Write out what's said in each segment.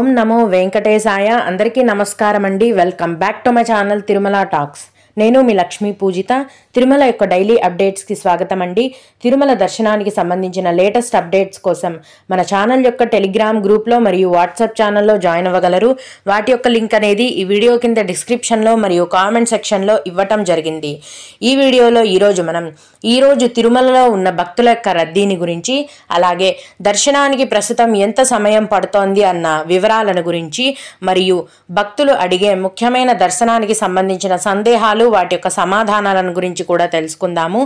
ఓం నమో వెంకటేశాయ. అందరికీ నమస్కారం అండి. Welcome back to my channel Tirumala talks. నేను మీ లక్ష్మీ పూజిత. తిరుమల యొక్క డైలీ అప్డేట్స్కి స్వాగతం అండి. తిరుమల దర్శనానికి సంబంధించిన లేటెస్ట్ అప్డేట్స్ కోసం మన ఛానల్ యొక్క టెలిగ్రామ్ గ్రూప్లో మరియు వాట్సాప్ ఛానల్లో జాయిన్ అవ్వగలరు. వాటి యొక్క లింక్ అనేది ఈ వీడియో కింద డిస్క్రిప్షన్లో మరియు కామెంట్ సెక్షన్లో ఇవ్వటం జరిగింది. ఈ వీడియోలో ఈరోజు తిరుమలలో ఉన్న భక్తుల యొక్క రద్దీని గురించి, అలాగే దర్శనానికి ప్రస్తుతం ఎంత సమయం పడుతోంది అన్న వివరాలను గురించి, మరియు భక్తులు అడిగే ముఖ్యమైన దర్శనానికి సంబంధించిన సందేహాలు, వాటి యొక్క సమాధానాలను గురించి కూడా తెలుసుకుందాము.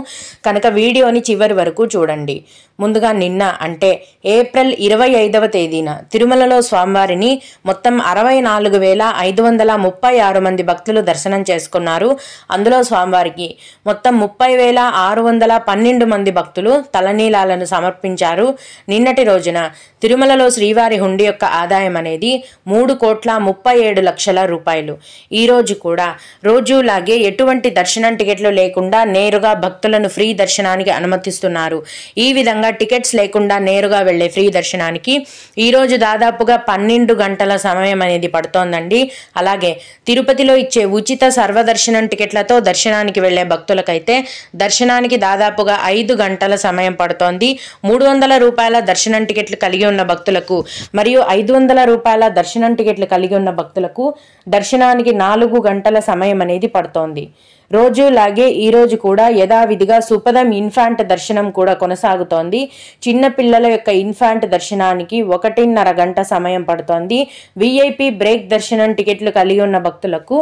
కనుక వీడియోని చివరి వరకు చూడండి. ముందుగా నిన్న అంటే ఏప్రిల్ 25వ తేదీన తిరుమలలో స్వామివారిని మొత్తం 64,536 మంది భక్తులు దర్శనం చేసుకున్నారు. అందులో స్వామివారికి మొత్తం 30,612 మంది భక్తులు తలనీలాలను సమర్పించారు. నిన్నటి రోజున తిరుమలలో శ్రీవారి హుండీ యొక్క ఆదాయం అనేది 3,37,00,000 రూపాయలు. ఈరోజు కూడా రోజులాగే ఎటువంటి దర్శనం టికెట్లు లేకుండా నేరుగా భక్తులను ఫ్రీ దర్శనానికి అనుమతిస్తున్నారు. ఈ విధంగా టికెట్స్ లేకుండా నేరుగా వెళ్లే ఫ్రీ దర్శనానికి ఈరోజు దాదాపుగా 12 గంటల సమయం అనేది పడుతోందండి. అలాగే తిరుపతిలో ఇచ్చే ఉచిత సర్వదర్శనం టికెట్లతో దర్శనానికి వెళ్లే భక్తులకైతే దర్శనానికి దాదాపుగా 5 గంటల సమయం పడుతోంది. 300 రూపాయల దర్శనం టికెట్లు కలిగి ఉన్న భక్తులకు మరియు 500 రూపాయల దర్శనం టికెట్లు కలిగి ఉన్న భక్తులకు దర్శనానికి 4 గంటల సమయం అనేది పడుతోంది. రోజులాగే ఈరోజు కూడా యథావిధిగా సుపదం ఇన్ఫాంట్ దర్శనం కూడా కొనసాగుతోంది. చిన్న పిల్లల యొక్క ఇన్ఫాంట్ దర్శనానికి 1.5 గంట సమయం పడుతోంది. విఐపి బ్రేక్ దర్శనం టికెట్లు కలిగి ఉన్న భక్తులకు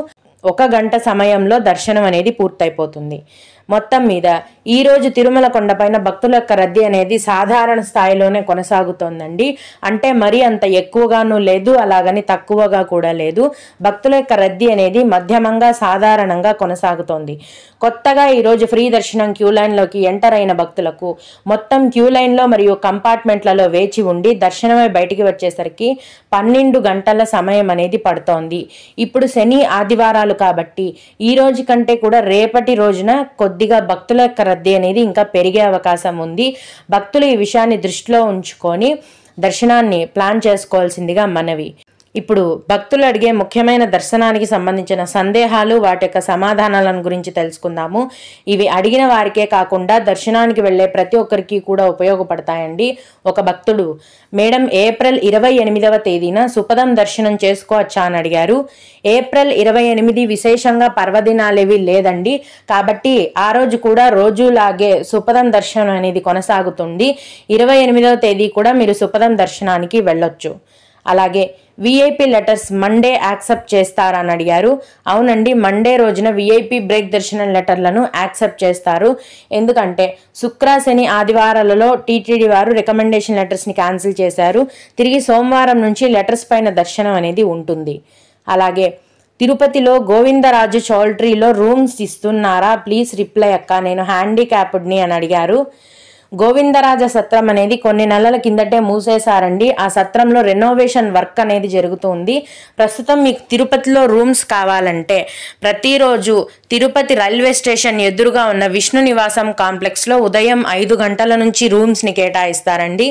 1 గంట సమయంలో దర్శనం అనేది పూర్తయిపోతుంది. మొత్తం మీద ఈరోజు తిరుమల కొండపైన భక్తుల యొక్క రద్దీ అనేది సాధారణ స్థాయిలోనే కొనసాగుతోందండి. అంటే మరీ అంత ఎక్కువగానూ లేదు, అలాగని తక్కువగా కూడా లేదు. భక్తుల యొక్క రద్దీ అనేది మధ్యమంగా సాధారణంగా కొనసాగుతోంది. కొత్తగా ఈరోజు ఫ్రీ దర్శనం క్యూ లైన్లోకి ఎంటర్ అయిన భక్తులకు మొత్తం క్యూ లైన్లో మరియు కంపార్ట్మెంట్లలో వేచి ఉండి దర్శనమై బయటికి వచ్చేసరికి 12 గంటల సమయం అనేది పడుతోంది. ఇప్పుడు శని ఆదివారాలు కాబట్టి ఈ రోజు కంటే కూడా రేపటి రోజున కొద్దిగా భక్తుల యొక్క రద్దీ అనేది ఇంకా పెరిగే అవకాశం ఉంది. భక్తులు ఈ విషయాన్ని దృష్టిలో ఉంచుకొని దర్శనాన్ని ప్లాన్ చేసుకోవాల్సిందిగా మనవి. ఇప్పుడు భక్తులు అడిగే ముఖ్యమైన దర్శనానికి సంబంధించిన సందేహాలు, వాటి యొక్క సమాధానాలను గురించి తెలుసుకుందాము. ఇవి అడిగిన వారికే కాకుండా దర్శనానికి వెళ్లే ప్రతి ఒక్కరికి కూడా ఉపయోగపడతాయండి. ఒక భక్తుడు, మేడం ఏప్రిల్ 28వ తేదీన సుపదం దర్శనం చేసుకోవచ్చా అని అడిగారు. ఏప్రిల్ 28 విశేషంగా పర్వదినాలేవి లేదండి, కాబట్టి ఆ రోజు కూడా రోజులాగే సుపదం దర్శనం అనేది కొనసాగుతుంది. 28వ తేదీ కూడా మీరు సుపదం దర్శనానికి వెళ్ళొచ్చు. అలాగే విఐపి లెటర్స్ మండే యాక్సెప్ట్ చేస్తారా అని అడిగారు. అవునండి, మండే రోజున విఐపి బ్రేక్ దర్శనం లెటర్లను యాక్సెప్ట్ చేస్తారు. ఎందుకంటే శుక్ర శని ఆదివారాలలో టీటీడీ వారు రికమెండేషన్ లెటర్స్ని క్యాన్సిల్ చేశారు. తిరిగి సోమవారం నుంచి లెటర్స్ పైన దర్శనం అనేది ఉంటుంది. అలాగే తిరుపతిలో గోవిందరాజు చౌల్ట్రీలో రూమ్స్ ఇస్తున్నారా, ప్లీజ్ రిప్లై అక్క, నేను హ్యాండిక్యాప్డ్ని అని అడిగారు. గోవిందరాజ సత్రం అనేది కొన్ని నెలల కిందటే మూసేశారండి. ఆ సత్రంలో రెనోవేషన్ వర్క్ అనేది జరుగుతుంది. ప్రస్తుతం మీకు తిరుపతిలో రూమ్స్ కావాలంటే ప్రతిరోజు తిరుపతి రైల్వే స్టేషన్ ఎదురుగా ఉన్న విష్ణు నివాసం కాంప్లెక్స్లో ఉదయం 5 గంటల నుంచి రూమ్స్ని కేటాయిస్తారండి.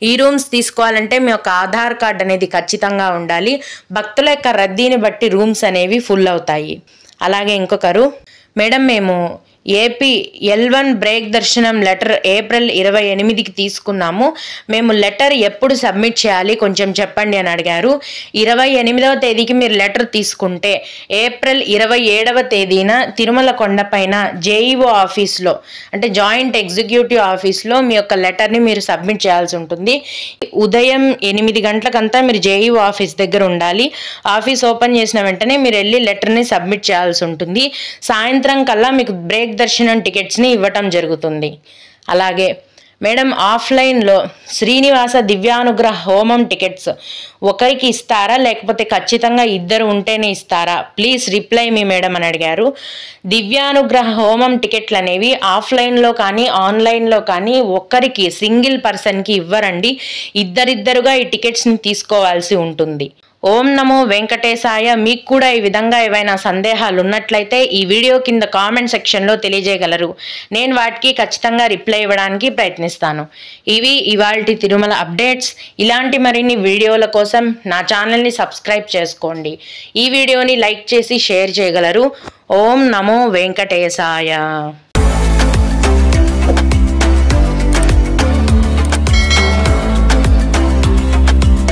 ఈ రూమ్స్ తీసుకోవాలంటే మీ యొక్క ఆధార్ కార్డ్ అనేది ఖచ్చితంగా ఉండాలి. భక్తుల యొక్క రద్దీని బట్టి రూమ్స్ అనేవి ఫుల్ అవుతాయి. అలాగే ఇంకొకరు, మేడం మేము ఏపీ L1 బ్రేక్ దర్శనం లెటర్ ఏప్రిల్ 28కి తీసుకున్నాము. మేము లెటర్ ఎప్పుడు సబ్మిట్ చేయాలి కొంచెం చెప్పండి అని అడిగారు. 28వ తేదీకి మీరు లెటర్ తీసుకుంటే ఏప్రిల్ 27వ తేదీన తిరుమల కొండపైన జేఈఓ ఆఫీస్లో, అంటే జాయింట్ ఎగ్జిక్యూటివ్ ఆఫీస్లో మీ యొక్క లెటర్ని మీరు సబ్మిట్ చేయాల్సి ఉంటుంది. ఉదయం 8 గంటలకంతా మీరు జేఈఓ ఆఫీస్ దగ్గర ఉండాలి. ఆఫీస్ ఓపెన్ చేసిన వెంటనే మీరు వెళ్ళి లెటర్ని సబ్మిట్ చేయాల్సి ఉంటుంది. సాయంత్రం కల్లా మీకు బ్రేక్ దర్శనం టికెట్స్ని ఇవ్వటం జరుగుతుంది. అలాగే మేడం ఆఫ్లైన్లో శ్రీనివాస దివ్యానుగ్రహ హోమం టికెట్స్ ఒకరికి ఇస్తారా, లేకపోతే ఖచ్చితంగా ఇద్దరు ఉంటేనే ఇస్తారా, ప్లీజ్ రిప్లై మీ మేడం అని అడిగారు. దివ్యానుగ్రహ హోమం టికెట్లు అనేవి ఆఫ్లైన్లో కానీ ఆన్లైన్లో కానీ ఒక్కరికి సింగిల్ పర్సన్కి ఇవ్వరండి. ఇద్దరిద్దరుగా ఈ టికెట్స్ని తీసుకోవాల్సి ఉంటుంది. ఓం నమో వెంకటేశాయ. మీకు కూడా ఈ విధంగా ఏవైనా సందేహాలు ఉన్నట్లయితే ఈ వీడియో కింద కామెంట్ సెక్షన్లో తెలియజేయగలరు. నేను వాటికి ఖచ్చితంగా రిప్లై ఇవ్వడానికి ప్రయత్నిస్తాను. ఇవి ఇవాల్టి తిరుమల అప్డేట్స్. ఇలాంటి మరిన్ని వీడియోల కోసం నా ఛానల్ని సబ్స్క్రైబ్ చేసుకోండి. ఈ వీడియోని లైక్ చేసి షేర్ చేయగలరు. ఓం నమో వెంకటేశాయ.